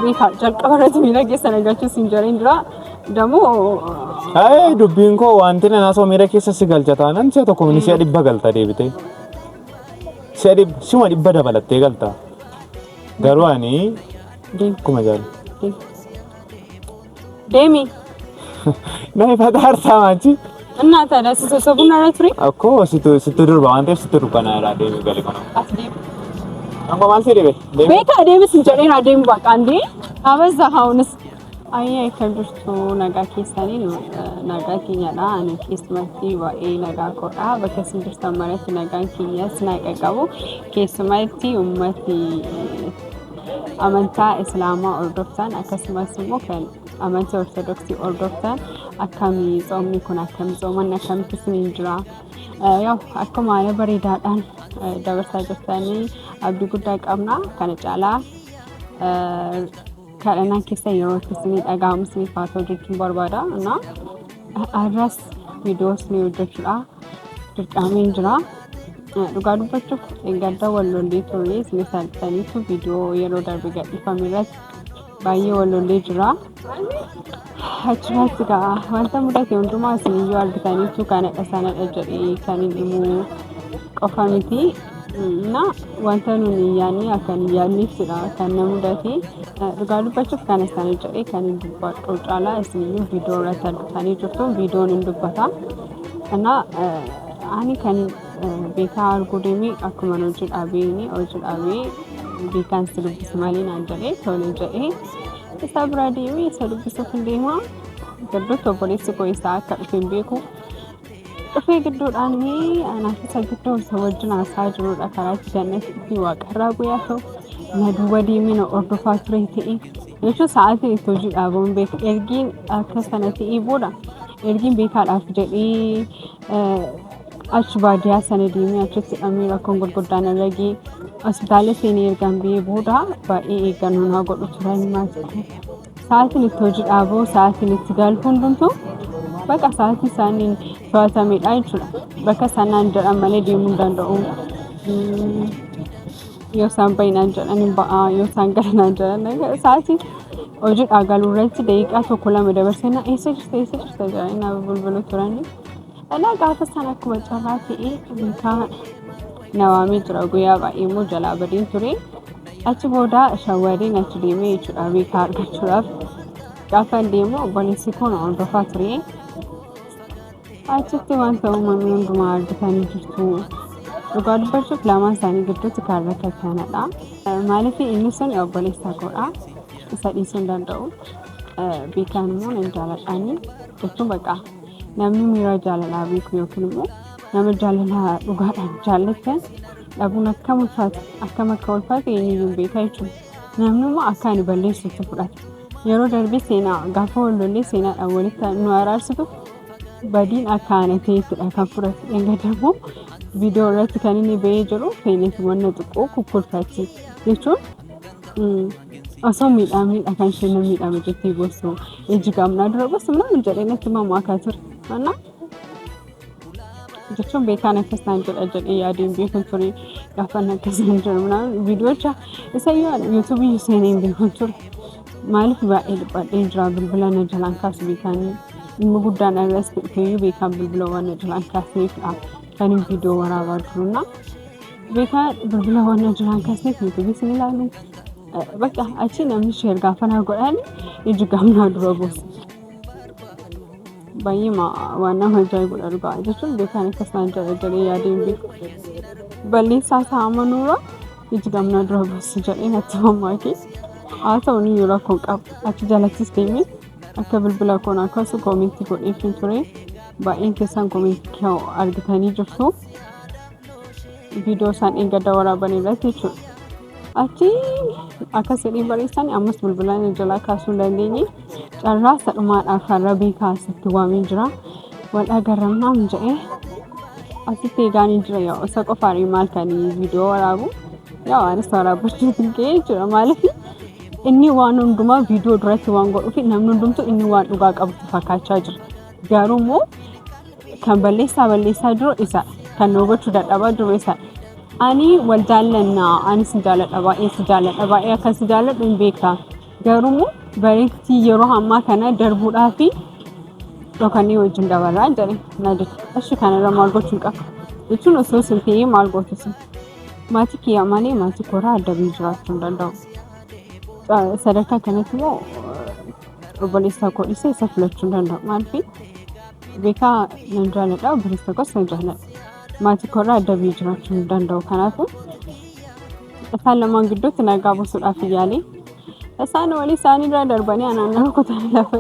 beeka jalqabarratti miira keessa nagaachuu siin jedheen dura damo dubbiin koo wanti na soo miira keessa si galcha taanan si'a tokko ni si'a dhibba galta deebite si'a dhibba dabalattee galta garuu ani kuma jaal deemi na ifata hartaa machi እና ታዲያ ሲሰሰቡና ነትሪ እኮ ስትድርባ አንተ ስትድርባና ያላደኝ ገለ ነው አትዲ አንቆ ማልሴ ደበ ቤታ ደብስ እንጀሬና ደም በቃ እንዴ አበዛሃውንስ አይ ከብርቱ ነጋ ኬሳኒ ነው ነጋ ኪኛዳ አነ ኬስ ማቲ ባኤ ነጋ ኮዳ በከስም ድርታ ማለት ነጋን ኪያስ ናቀቀቡ ኬስ ማቲ ኡመቲ አመንታ እስላማ ኦርቶዶክሳን አከስማስሞ ከን አመንታ ኦርቶዶክሲ ኦርቶዶክሳን አካሚ ጾምኒ ኩና ከም ጾመና ከም ክስኒ እንጅራ ያው አከማ ለበሪዳዳን ደበርሳ ጀፍታኒ አብዲ ጉዳይ ቀምና ከነጫላ ከለና ኪሰ የወርክስኒ ዳጋ ሙስኒ ፋቶ ጅን በርባዳ እና አድራስ ቪዲዮስ ነው ጀችላ ድርቃሚ እንጅራ ዱጋዱባችሁ እንገዳ ወሎንዴ ቶሪስ ለሳልታኒቱ ቪዲዮ የሮ ዳርብ ገጥፋሚራት ባየ ወሎንዴ ጅራ አችራት ጋ ወንተ ሙዳት ወንዱማ ሲዩ አርግታኒቱ ካነ ቀሳና ደጀሪ ካኒን ኢሙ ቆፋሚቲ እና ወንተኑን ያኔ አከን ያኔ ስራ ካነ ሙዳቲ ዱጋዱባችሁ ካነሳነ ጀሪ ካኒን ዱባጦ ጫላ ሲዩ ቪዲዮ ረታልታኒ ጅርቶ ቪዲዮን እንዱባታ እና አኒ ካን ቤካ አርጎዴሚ አኩማኖጂ ዳቤኒ ኦጂ ዳቤ ቤካን ስልብስ ማሊን አንጀሌ ቶለጀኤ ሰብራዲዊ ሰልብስ ፍንዴማ ገዶ ቶፖሊስ ኮይሳ ከፍን ቤኩ ጥፌ ግዶ ዳኒ አናፊ ሰግዶ ሰወጅና ሳጅሮ ዳካራች ጀነት ይዋቀራጉ ያሰው ነዱወዲሚ ነው ኦርዶፋትሬቲ የቹ ሰዓት ኢቶጂ ዳቦን ቤክ ኤርጊን ከሰነቲ ኢቦዳ ኤርጊን ቤካ ዳፍ ጀዲ አችባዲያ ሰነዲሚ አችት አሚራ ኮንጎል ጎዳና ለጊ ሆስፒታል ሲኒየር ጋምቢ ቦዳ ባኤ ገኑና ጎዱ ትራኝ ማለት ሰዓትን ኢቶጂ ዳቦ ሰዓትን ኢትጋል ሁንዱንቱ በቃ ሰዓት ሳኒን ሷታ ሜዳ ይችላል በከሰና እንደአመለ ዲሙ እንዳንደው የሳምባይና አንጀላን ባአ የሳንገና አንጀላን ሰዓት ኦጂ አጋሉ ረንት ደቂቃ ተኮላ መደበርሰና ኤሰጅ ተጃይና ብልብሉ ትራኝ እና ጋፈሳና ኩመጫራቲ ቢካ ነዋሚ ትራጉያ ባኢሙ ጀላበዲን ቱሪ አቺ ቦዳ ሻወዲ ነች ዲሜ ይችላል ካርጋቹራፍ ጋፈን ዲሞ ቦሊሲኮ ነው ዶፋትሪ አቺቲ ዋንተው ማሚን ዱማር ድካኒ ጅርቱ ዱጋዱባችሁ ለማሳኒ ግድት ካረከታናዳ ማለፊ ኢንሰን ያው ቦሊስታ ቆዳ ሰዲስ እንዳንደው ቢካን ሞን እንዳላጣኒ እሱ በቃ namni miira jaalala beeku yookiin immoo nama jaalala dhugaadhaan jaallatan dhabuun akkam akka ulfaatu eenyuun beekaa jechuudha. Namni immoo akka ani balleessutti fudhata. Yeroo darbe seenaa gaafa wallollee seenaadhaan walitti nu araarsitu badiin akka aanateettidha kan fudhatu. Engadammoo viidiyoo irratti kan inni ba'ee jiru feeneeti wanna xiqqoo kukkulfaatti jechuun osoo miidhamniidha kan isheen miidhame jettee gosu ejigamnaa dura gosu ምናምን jedheenatti mamaa akka ture. እና jechuun beekaan akkasaan jedha yaadiin beekuun ture gaafan akkasaan jiru ምናምን ቪዲዮዎች እሰየው ዩቲዩብ ይሰነኝ beekuun ture maaliif baay'ee dhibbadhee jira bilbila na jalaan kaas beekaan immoo guddaan irras ta'ee beekaan bilbila waan na jalaan kaasneefidha kan viidiyoo waraabaa jiruna beekaan bilbila waan na jalaan kaasneef ዩቲዩብ isin ilaalu bakka achi namni sheer gaafana godhan ejigamnaa dura gosa baay'ima waan nama ajaa'ibu argaa jechuun beekaan akkasaan jedhee yaadiin beeku balleessaa saamanura ejigamnaa dura gosa jedhee natti mammaake haa ta'u ni yeroo kun qabu achi jalattis deemee akka bilbila koon akkasuma koomentii godheefin ture baay'een keessaan koomentii argitanii jirtu viidiyoo isaan eeggadda waraaban irratti jechuudha. Achi akkasiin bareessan ammas bilbilaan jalaa kaasuu dandeenye carraa sadhumaadhaaf har'a beekaasitti waamee jira wal agarramnaan jedhee asitti eegaanii jira yaa osa qofaarii maal kan viidiyoo waraabu yaa anis waraabbachuu dinqee jira maaliif inni waan hundumaa viidiyoo duratti waan godhuuf namni hundumtu inni waan dhugaa qabu fakkaachaa jira garuu immoo kan balleessaa jiru isa kan gochuu dadhabaa jiru isa ani wal jaallanna ani si jaalladha baay'ee si jaalladha baay'ee akka si jaalladhu hin beekta Garuu bareetti yeroo hammaa kana darbuudhaa fi dhokanii wajjin dabarraa jedhe na jedhe. Ashi kanarra maal gochuu qaba? Jechuun osoo isin ta'ee maal gootu? Maatii kiyyaa malee maatii koraa adda biyya jiraachuu hin danda'u. Sadarkaa kanatti immoo obboleessa koo dhiisee isa filachuu hin danda'u. Maaliif beekaa nan jaalladha obboleessa koos nan jaalladha. Maatii koraa adda biyya jiraachuu hin danda'u. Kanaafuu isaan lamaan gidduutti nagaa buusuudhaaf yaalee isaan walii isaanii irraa darbanii anaan kutanii lafa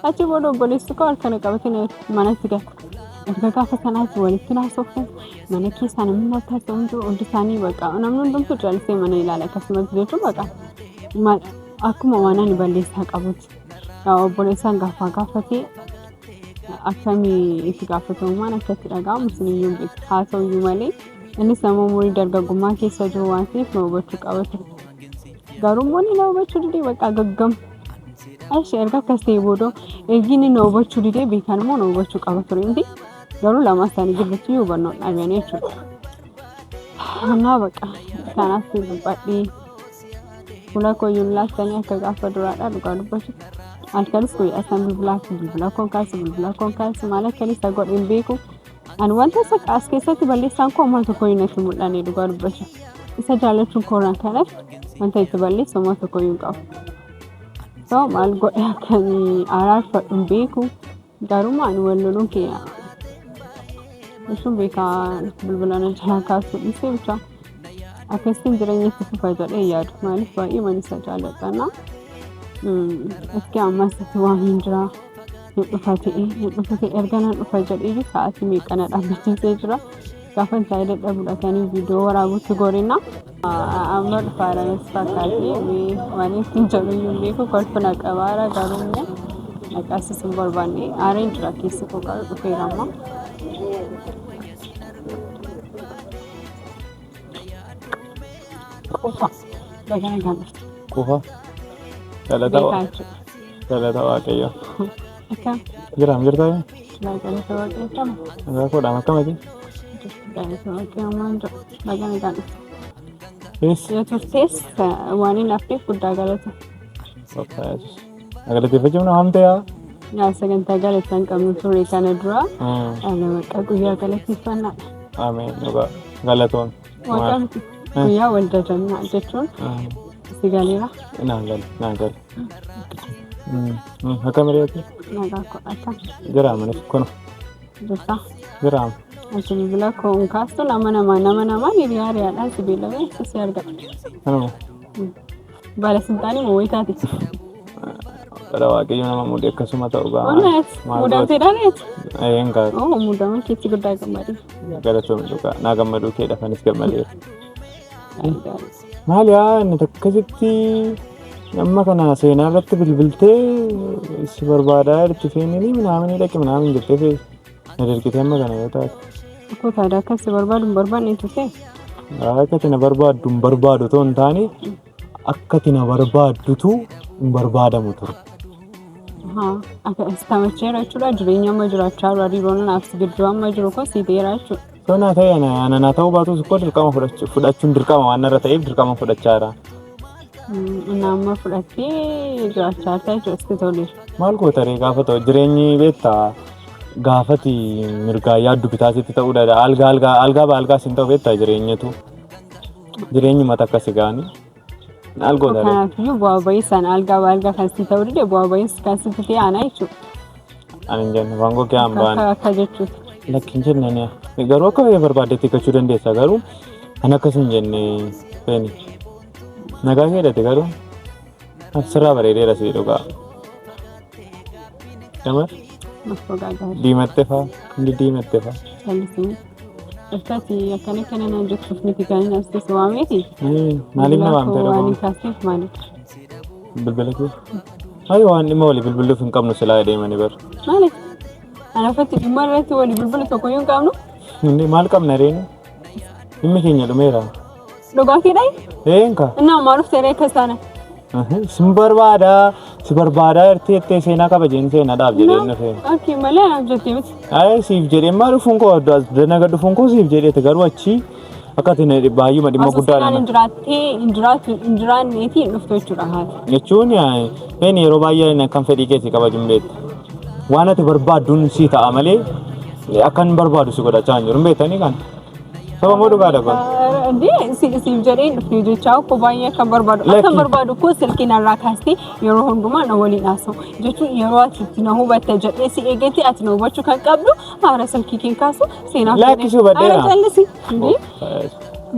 achi booda obboleessi koo harka qabatee manatti gala. Erga gaafa sanaatti walitti naasofne mana keessaa namni natti haasa'uun jiru hundi isaanii baqa namni hundumtuu caalsee mana ilaala akkasumas jechuun baqa akkuma waan ani balleessaa qabutti obboleessaan gaafatee akkamii itti gaafatamummaan akkatti dhaga'amu isiniyyuu beektu haa ta'uyyuu malee innis nama umurii dargaggummaa keessa jiru waan ta'eef na hubachuu qaba ture. Garuu immoo na hubachuu didee baqa gaggam. Ashi erga akkas ta'e booda ergiin na hubachuu didee beekan immoo na hubachuu qaba ture inti garuu lama isaanii gidduutti hubannoo dhabanii jechuudha. Naa baqa kanaaf dubbadhee fuula kooyyuun laattanii akka gaafa duraadhaa dhugaa dubbachuu. Halkanis guyyaa isaan bilbila konkaalsi maal akkanis isa godhin beeku. Ani wanta as keessatti balleessaan koo maal tokko natti mul'anee dhugaa dubbachuu. Isa jaallachuun kooraan kanaaf wanta itti balleessu maal tokko hin qabu. So maal godhe akkamii araarfadhu hin beeku. Garuu ani wal loluun kiyya. Jechuun beekaa bilbila na jalaa kaasuu dhiisee bicha. Akkasiin jireenya itti fufa jedhee yaadu. Maaliif baay'ee man isa jaalladha. Iski ammas itti waan hin jira. Dhufa ta'e erga nan dhufa jedhee sa'aatii meeqana dhaabbachiisee jira. Gaafa isaa dadhabuudha kan viidiyoo waraabutti gorina. Amma dhufaadha natti fakkaatee waan ittiin jedhu beeku kolfina qabaara garuu immoo maqaas hin barbaanne aareen jira keessi koo qabu dhufeera amma. Qofa dhagana gammachuu. Qofa dhalata waaqayyo. Akkam Jiraam jirtaa? dhalata waaqayyo akkam Nagaa koodhaam akkamati? dhalata waaqayyo maal jedhu dhagana gammachuu. Yes. Yoo turtees waan hin hafneef guddaa galata. Galateeffachuun hamte yaa? Yaa sagantaa galataa hin qabnu ture kana dura maqaa guyyaa galateeffannaa. Ameen dhugaa galatoon. Waaqaan guyyaa wal jajannaa jechuun si galeera. Naan gal. Akkam reetu? Nagaa kodhata. Jiraamanis kun Jirta. jiraam. Ati bilbila koo hin kaastu nama namaan hiriyaadhaan si beelamee si argata. Kanuma Baalasintaanii moo wayitaati? dhala waaqayyo nama mudee akkasuma ta'u ga'a. Onneet muudamteedhaan eeti? Een gaa Muudama keetti guddaa gammadee. galatoomni dhugaa naa gammaduu keedha kanis gammadeera. Maali yaa inni akkasitti amma kana seenaa irratti bilbiltee si barbaadaa itti feenanii minaaminii dhaqe minaamin jettee fe'e na dargitee amma kana yoo taate. Akkoo taadhaa akkas si barbaadu hin barbaanne turte? Akka ati na barbaaddu hin barbaadu otoo hin taane akka ati na barbaaddutu hin barbaadamu ture. Akka istamacheera jechuudha jireenya amma jiraachaa jiru hariiroon naaf si gidduu amma jiru kun si beera jechuudha. Sonaa ta'e ana ta'uu baatus koo dirqama fudhachuun dirqama waan irra ta'eef dirqama fudhachaa jira. Nama fudhattee jiraachaa jirta jechuudha itti toleera. Maal goota ree gaafa ta'u jireenyi beektaa gaafati mirgaa yaaddu bitaasitti ta'uu danda'a. Algaa siin ta'u beektaa jireenyi mata akkasi gaanii. Maal goota ree? Kanaafiyyuu bu'aa bahii sana algaa kan si ta'uu dide bu'aa bahii kan si ta'e aanaa jechuudha. Ani hin jenne waan goggee aan baane. Akka jechuudha. Lakkin jennee garuu akka barbaaddetti eeggachuu dandeessa garuu an akkas hin jenne feeni. Nagaa keedhate garuu sirraa bareedeera si dhugaa. Damar diimatte faa hundi diimatte faa. Jallisii. Akkati akkana naan jechuuf miti kan hin asxeessu waameeti. Maaliif na waamte Waan hin dhugaa? kaasneef maaliif? Bilbila kee? Ayi waan dhimma walii bilbiluuf hin qabnu silaa deemanii bar. Maaliif? Anaafatti dhimma irratti walii bilbila tokko yoo hin qabnu? Hundi maal qabna reeni? Dhimmi keenya dhumeera. Dhugaa keedhaa? Eenka? Innaa maaluuf ta'e akkas taana? Si barbaadaa irtee seenaa kabajeen seenaadhaaf jedhee nufe. Akkii malee anaaf jettee miti. Ayi siif jedhee maa dhufuun koo danaga dhufuun koo siif jedheeti garuu achi akkatiin baay'ee madimma guddaadhaan injiraan neetii dhuftu jechuudha haati. Jechuun inni yeroo baay'ee kan fedhii keessa qabachuun beektu. Waan ati barbaaduun si ta'a malee akkan barbaadu si godhachaa hin jiru beektanii kan. Saba moo dhugaa dhagaa? Ndee siif jedheen dhufee jechaa ko baay'ee kan barbaadu ko silkiin irraa kaastee yeroo hundumaa na waliin haasa'u jechuun yeroo ati itti na hubatte jedhee si eeggatti ati na hubachuu kan qabdu haara silkii keen kaasu seenaa Laakkisuu baddeera. Callisi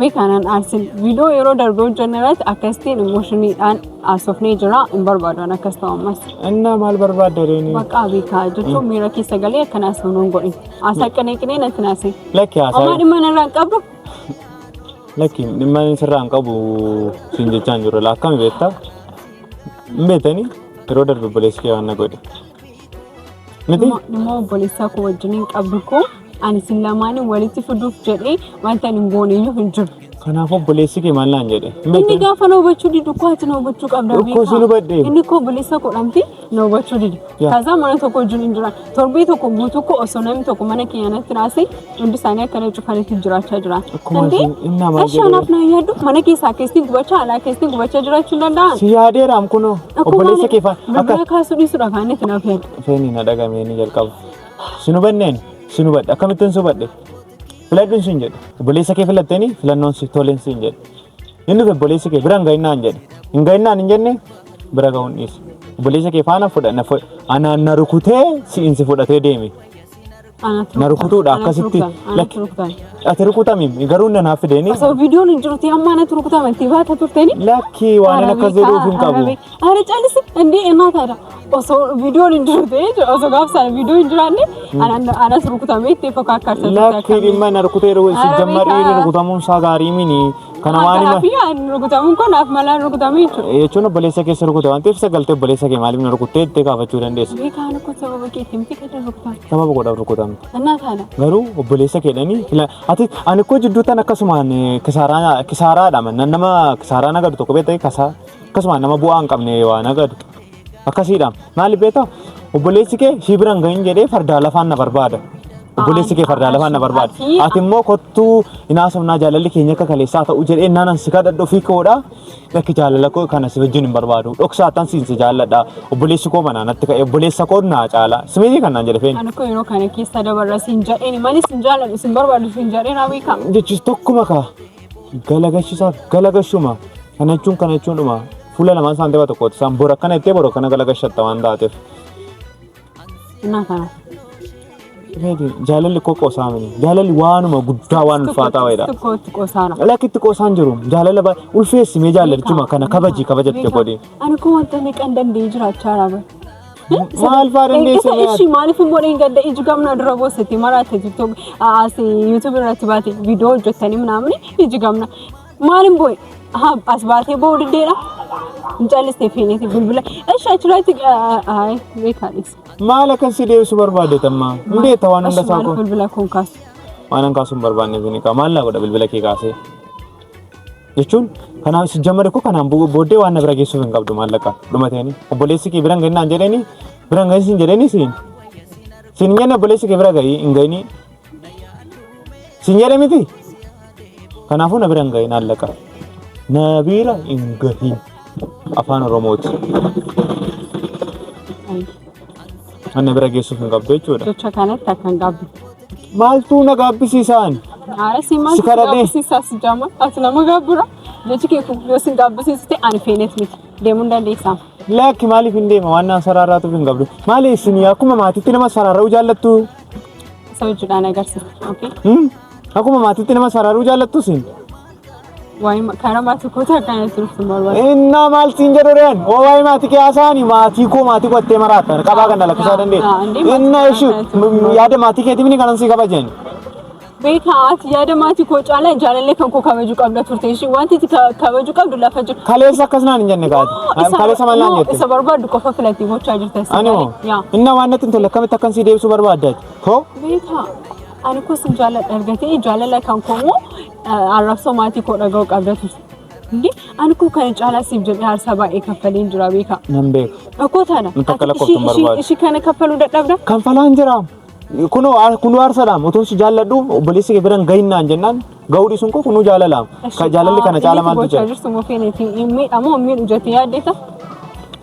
beekanan aarsin viidiyoo yeroo darbee hojjenneratti akkasitiin emoshiniidhaan haasofnee jira hin barbaadan akkas ta'u ammas. Innaa maal barbaadda reeni? Maqaa beekaa jechuun miira keessa galee akkanaas hin godhin. Haasaa qinee natti naase. Lakki haasaa. Amma dhimma narraa hin qabdu. Lakki dhimma sirraa hin qabu siin jechaa hin jiru akkami beektaa? Hin beektanii yeroo darbe obboleessi kee waan na godhe. Miti? Dhimma obboleessaa koo wajjin hin qabdu koo ani sin lamaanii walitti fiduuf jedhee wanta hin gooneyyuu hin jiru. Kanaaf obboleessi kee maal naan jedhe? Inni gaafa na hubachuu didu koo ati na hubachuu qabda beekaa. Dhukkoo sin hubadhe. Inni koo obboleessa godhamti na hubachuu didu. Kaasaa mana tokko wajjin hin jiran. Torbee tokko guutuu koo osoo namni tokko mana keenyatti naasee hundi isaanii akkana cufanitti jiraachaa jiran. Ashanaaf na yaaddu mana keessaa keessatti gubachaa alaa keessatti gubachaa jiraachuu danda'an. Si yaadeeraam kunoo obboleessa kee fa'a. Akka kaasuu dhiisuudha kan itti naaf yaadu. Feeni na dhagamee ni jalqaba. Sin hubanneen sin hubadhe akkamittiin si hubadhe? Filadhuun siin jedhe obboleessa kee filattanii filannoon si toleen siin jedhe inni obboleessa kee bira hin gahinnaan jedhe hin gahinnaan hin jenne bira gahuun dhiisu obboleessa kee faana fudhanna anaan na rukutee si'in si fudhatee deeme na rukutuudha akkasitti lakki ati rukutami garuu naaf fideeni osoo viidiyoon hin jirutti amma natti rukutamanti baata turteeni lakki waan akkas jedhuuf hin qabu ara caalisi indii inaataadha osoo viidiyoon hin jirutti osoo gaafsaan viidiyoo hin jiraanne anas rukutamee itti fakkaarsa lakki dhimma na rukutee si jammarii rukutamuun isaa gaarii mini kana waan hima rukutamuun kun naaf malaan rukutamee jechuun obboleessa keessa rukute waan ta'eef sagaltee obboleessa kee maaliif na rukuttee itti kaafachuu dandeessa beekaan kun sababa keetiin miti kan rukutame sababa godhaaf rukutame inaataadha garuu obboleessa keedhanii ati ani koo jidduutan akkasumaan kisaaraadha mannan nama kisaaraa nagadu tokko beektaa akkasumaan nama bu'aa hin qabne waa nagadu akkasiidha maaliif beektaa obboleessi kee si bira hin gahin jedhee fardaa lafaan na barbaada obboleessi kee fardaa lafaan na barbaada ati immoo kottuu inaasofnaa jaalalli keenya akka kaleessaa ta'u jedhee naanan si kadhadhu ofii koodha lakki jaalala koo kana si wajjin hin barbaadu dhoksaatan siin si jaalladha obboleessi koo manaa natti ka'e obboleessa koo naa caala simii kan naan jedhe feeni. Ani koo yeroo kana keessa dabarra siin jedheen malis hin jaalladhu siin barbaadu siin jedheen hawwiika. Jechuus tokkuma kaa galagashuma kana jechuun dhuma fuula lamaan isaan ta'e tokkooti isaan bora akkana ittee bora akkana galagashatta waan taateef. Innaa kana. Jaalalli koo qoosaamini jaalalli waanuma guddaa waan ulfaataa wayidha. Lakki itti qoosaan jiru jaalala ulfeessimee jaalalichuma kana kabajatti godhi. Ani koo wanta meeqan danda'ee jiraachaa jira. Maal fa'aa dandeessee mi'a? Ishii maaliif immoo hin gadda iji gamna dura boosatti maraate TikTok YouTube irratti baate viidiyoo hojjettanii manaamni iji gamna maalin boo'e as baatee boo'u diddeedha. Jaalistee feeneeti bilbila achirratti beekaanis. Maal akkan si deebisu barbaadetamma ndeeta waan hunda isaa koo bilbila kun kaasu waan an kaasuun barbaanne binika maal laa godha bilbila kee kaasee jechuun kanaaf si jammade koo kanaan booddee waan na bira geessuuf hin qabdu maallaqa dhumateeni obboleessi kee bira hin gahinaan jedheeni bira hin gahin jedheeni siin jenne obboleessi kee bira gahi hin gahini siin jedhe miti kanaafuu na bira hin gahin maallaqa na bira hin gahin afaan oromooti. Anne bira geessuuf hin qabdu jechuudha. Jecha kanatti akkan gaabbi. Maaltu na gaabbisiisaan? Si maal gaabbisiisaa si jaama? Ati nama gaabbura? Jechi kee kun yoo si gaabbisiiste ani feeneet miti. Deemuu hin dandeessaa. Lakki maaliif hin deema? Waan naan saraaraatuuf hin qabdu. Maali isin akkuma maatiitti nama saraara'uu jaallattu? Isa wajjudhaan agarsiisa. Akkuma maatiitti nama saraara'uu jaallattu isin? Waa'ee karaa maatii kootaa akkanatti turtu barbaada. Innaa maal siin jedhureen waa'ee maatii kee haasaanii maatii qottee maraatan qabaa kan dalakkisaa dandeenya. Innaa ishuu yaada maatii keetii mini kanan sii kabajan. Beekaa ati yaada maatii koo caalaa jaalallee kan koo kabajuu qabda turte ishii wanti kabajuu qabdu lafa jiru. Kaleessa akkas naan hin jenne kaati. Kaleessa maal naan jette? Isa barbaaddu qofa filattee gochaa jirta. Ani moo innaa waan natti hin tolle akkamitti akkan sii deebisuu barbaaddaati? Hoo? Beekaa ani koo sin jaalladha argatee jaalala kan koomoo arrabsoo maatii koo dhaga'uu qabda turte. Ani koo kana caalaa siif jedhee aarsaa baay'ee kaffaleen jira beekaa. Nan beeka. Akkoo taana. Takka lakkooftuun barbaadu. Ishii kana kaffaluu dadhabda? Kanfalaan jira. Kunu aarsaadhaan otoo si jaalladhu obboleessi kee biraan gahinnaan jennaan gahuu sun koo kunu jaalalaam. Jaalalli kana caala maaltu jira?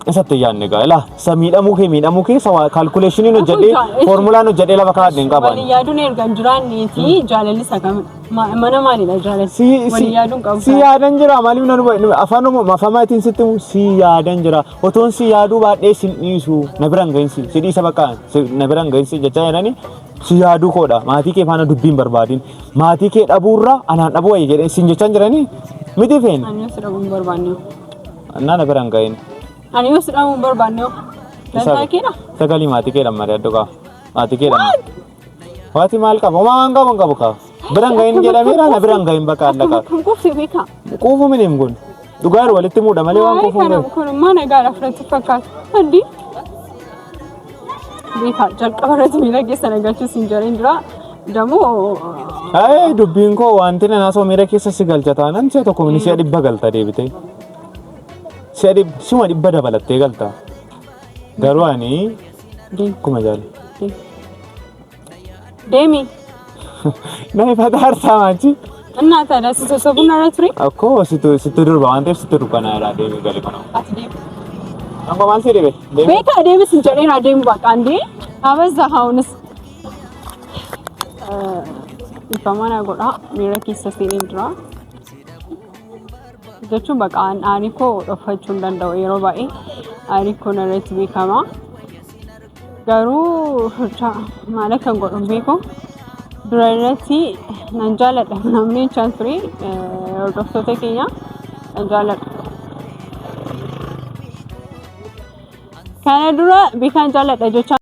Isatti yaadne gaa'ela miidhamuu kee kaalkuleeshiniin hojjedhee foormulaan hojjedhee lafa kaa'adhe hin qaban. Walii yaaduun ergan jiraanneeti jaalalli sagam mana maalidha jaalalli? Walii yaaduun qabu. Si yaadan jira maaliif nan afaan afamaatiin sitti si yaadan jira otoon si yaaduu baadhee sin dhiisu na biraan gahinsi si dhiisa bakka na biraan gahinsi jecha jedhanii si yaaduu koodha maatii kee faana dubbiin barbaadin maatii kee dhabuurra anaan dhabuu wayii jedhee sin jechaan jiranii miti feene. Ani si dhabuun barbaanne. Annaa na biraan gahin. Ani si dhabuun barbaanne. Dantaa keedha? Sagalii maatii keedhaan marii adda qaba. Maatii keedhaan. Waati maal qaba? Homaa waan qabu qaba. Biraan gahin jedhameera na biraan gahin bakka adda qaba. Kun kuufsi beekaa? Kuufu miniim kun. Dhugaadhu walitti muudha malee waan kuufu miniim. Kun immoo nagaadha fudhatti fakkaata. Addi. Beekaa jalqaba irratti miila keessa nagalchis hin jiran jira. Damoo. Dubbiin koo wanti naasoo miira keessa si galcha taanaan si'a tokko si'a 100 galta deebitee. Si'a 100 dabalattee galta. Garuu ani kuma jaalladha. Deemi. Naa ifa taarsaa machi. እናታ ዳስ ተሰቡና አትሪ እኮ ስትድርባ አንተ ስትድርባ ና ያላ ደም ገለ ነው አትዴም አንቆ ማን ሲደበ ቤታ ደም ስንጨሬና ደም በቃ እንዴ አበዛኸውንስ ኢፋማና ጎዳ ሚራኪስ ሲሊንድራ jechuun baqa ani ko dhofachuu danda'u yeroo baay'ee ani ko narratti beekama garuu maal akka godhu beeku dura irratti nan jaaladha namni chaan ture hordoftoota keenya nan jaaladha kana dura beekan jaaladha jecha